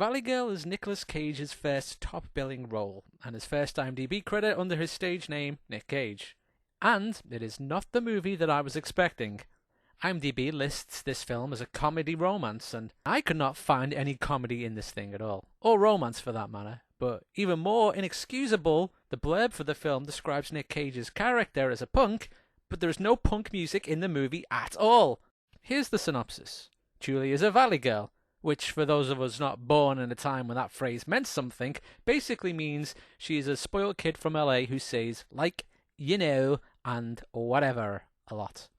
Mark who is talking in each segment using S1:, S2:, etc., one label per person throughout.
S1: Valley Girl is Nicolas Cage's first top-billing role, and his first IMDb credit under his stage name, Nic Cage. And it is not the movie that I was expecting. IMDb lists this film as a comedy romance, and I could not find any comedy in this thing at all, or romance for that matter. But even more inexcusable, the blurb for the film describes Nic Cage's character as a punk, but there is no punk music in the movie at all. Here's the synopsis. Julie is a Valley Girl, which for those of us not born in a time when that phrase meant something, basically means she is a spoiled kid from LA who says, like, you know, and whatever a lot.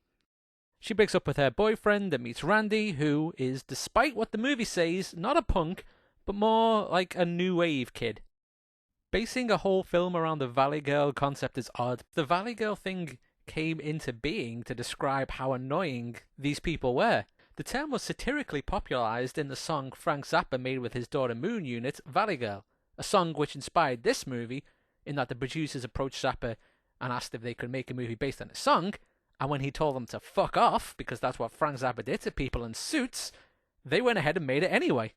S1: She breaks up with her boyfriend and meets Randy, who is, despite what the movie says, not a punk, but more like a new wave kid. Basing a whole film around the Valley Girl concept is odd. The Valley Girl thing came into being to describe how annoying these people were. The term was satirically popularized in the song Frank Zappa made with his daughter Moon unit, Valley Girl, a song which inspired this movie, in that the producers approached Zappa and asked if they could make a movie based on a song, and when he told them to fuck off, because that's what Frank Zappa did to people in suits, they went ahead and made it anyway.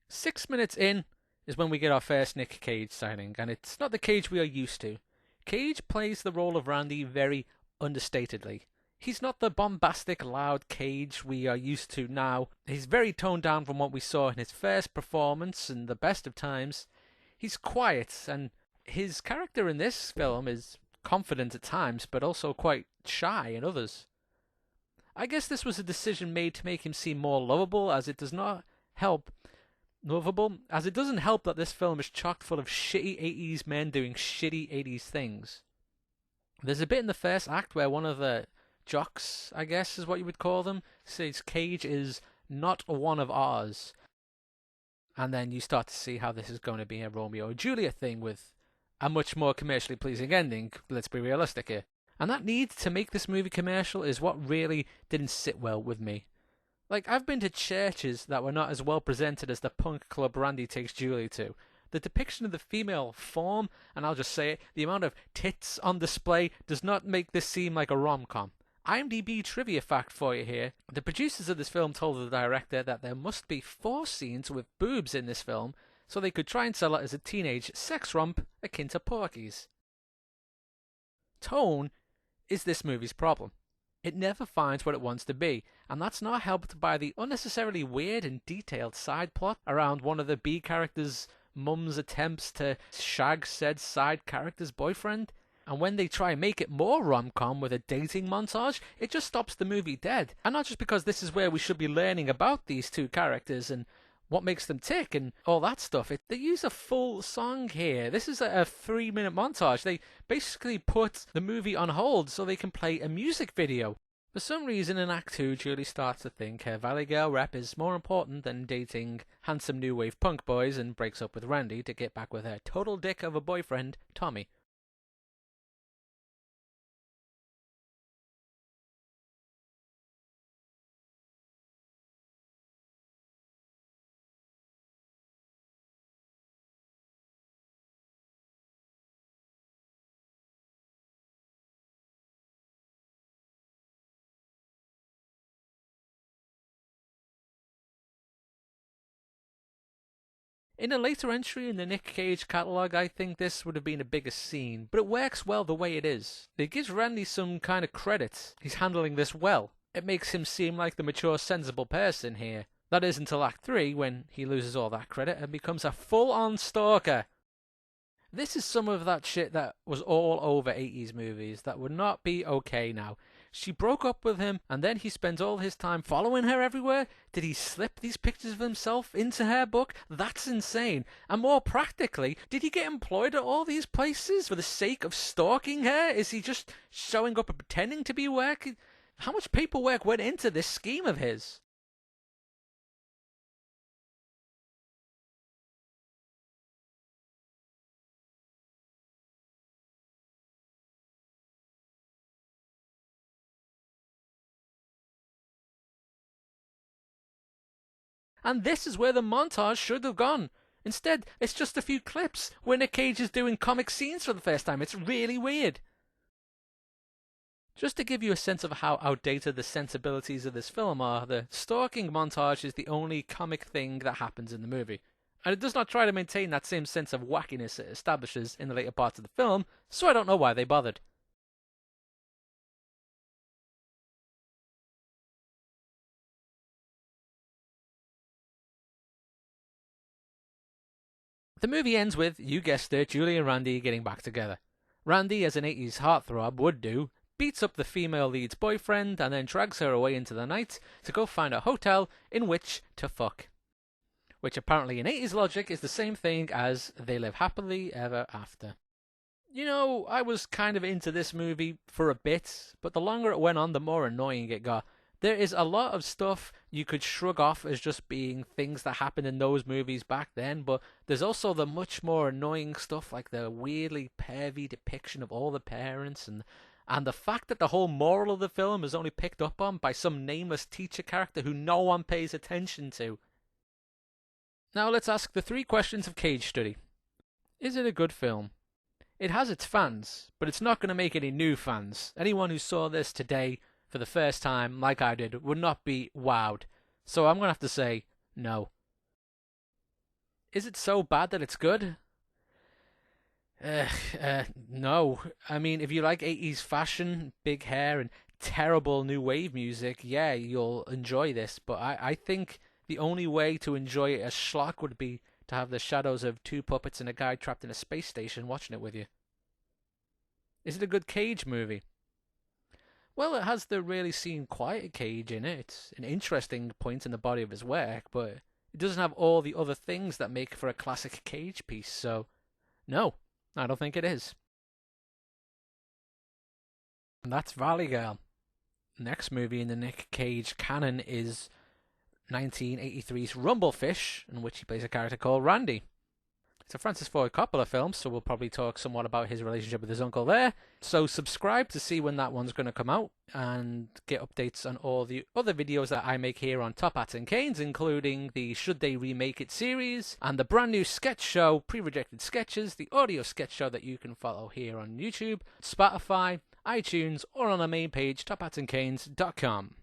S1: "6 minutes in is when we get our first Nic Cage sighting, and it's not the Cage we are used to. Cage plays the role of Randy very understatedly. He's not the bombastic, loud Cage we are used to now. He's very toned down from what we saw in his first performance in The Best of Times. He's quiet, and his character in this film is confident at times, but also quite shy in others. I guess this was a decision made to make him seem more lovable, as it doesn't help that this film is chock full of shitty 80s men doing shitty 80s things. There's a bit in the first act where one of the jocks, I guess is what you would call them, says Cage is not one of ours. And then you start to see how this is going to be a Romeo and Juliet thing with a much more commercially pleasing ending. Let's be realistic here. And that need to make this movie commercial is what really didn't sit well with me. Like, I've been to churches that were not as well presented as the punk club Randy takes Julie to. The depiction of the female form, and I'll just say it, the amount of tits on display does not make this seem like a rom-com. IMDb trivia fact for you here. The producers of this film told the director that there must be 4 scenes with boobs in this film, so they could try and sell it as a teenage sex romp akin to Porky's. Tone is this movie's problem. It never finds what it wants to be, and that's not helped by the unnecessarily weird and detailed side plot around one of the B characters' mum's attempts to shag said side character's boyfriend. And when they try and make it more rom-com with a dating montage, it just stops the movie dead. And not just because this is where we should be learning about these two characters and what makes them tick and all that stuff. They use a full song here. This is a 3-minute montage. They basically put the movie on hold so they can play a music video. For some reason in Act 2, Julie starts to think her Valley Girl rep is more important than dating handsome new wave punk boys and breaks up with Randy to get back with her total dick of a boyfriend, Tommy. In a later entry in the Nic Cage catalogue, I think this would have been a bigger scene, but it works well the way it is. It gives Randy some kind of credit. He's handling this well. It makes him seem like the mature, sensible person here. That is until Act 3, when he loses all that credit and becomes a full-on stalker. This is some of that shit that was all over 80s movies that would not be okay now. She broke up with him, and then he spends all his time following her everywhere? Did he slip these pictures of himself into her book? That's insane. And more practically, did he get employed at all these places for the sake of stalking her? Is he just showing up and pretending to be working? How much paperwork went into this scheme of his? And this is where the montage should have gone. Instead, it's just a few clips where Nic Cage is doing comic scenes for the first time. It's really weird. Just to give you a sense of how outdated the sensibilities of this film are, the stalking montage is the only comic thing that happens in the movie. And it does not try to maintain that same sense of wackiness it establishes in the later parts of the film, so I don't know why they bothered. The movie ends with, you guessed it, Julie and Randy getting back together. Randy, as an 80s heartthrob would do, beats up the female lead's boyfriend and then drags her away into the night to go find a hotel in which to fuck. Which apparently in 80s logic is the same thing as they live happily ever after. You know, I was kind of into this movie for a bit, but the longer it went on, the more annoying it got. There is a lot of stuff you could shrug off as just being things that happened in those movies back then, but there's also the much more annoying stuff like the weirdly pervy depiction of all the parents and the fact that the whole moral of the film is only picked up on by some nameless teacher character who no one pays attention to. Now let's ask the 3 questions of Cage Study. Is it a good film? It has its fans, but it's not going to make any new fans. Anyone who saw this today for the first time, like I did, would not be wowed. So I'm going to have to say, no. Is it so bad that it's good? No. I mean, if you like 80s fashion, big hair, and terrible new wave music, yeah, you'll enjoy this. But I think the only way to enjoy it as schlock would be to have the shadows of 2 puppets and a guy trapped in a space station watching it with you. Is it a good Cage movie? Well, it has the really seen quiet Cage in it. It's an interesting point in the body of his work, but it doesn't have all the other things that make for a classic Cage piece, so no, I don't think it is. And that's Valley Girl. Next movie in the Nic Cage canon is 1983's Rumblefish, in which he plays a character called Randy. It's a Francis Ford Coppola film, so we'll probably talk somewhat about his relationship with his uncle there. So subscribe to see when that one's going to come out and get updates on all the other videos that I make here on Top Hats and Canes, including the Should They Remake It series and the brand new sketch show, Pre-Rejected Sketches, the audio sketch show that you can follow here on YouTube, Spotify, iTunes, or on our main page, tophatsandcanes.com.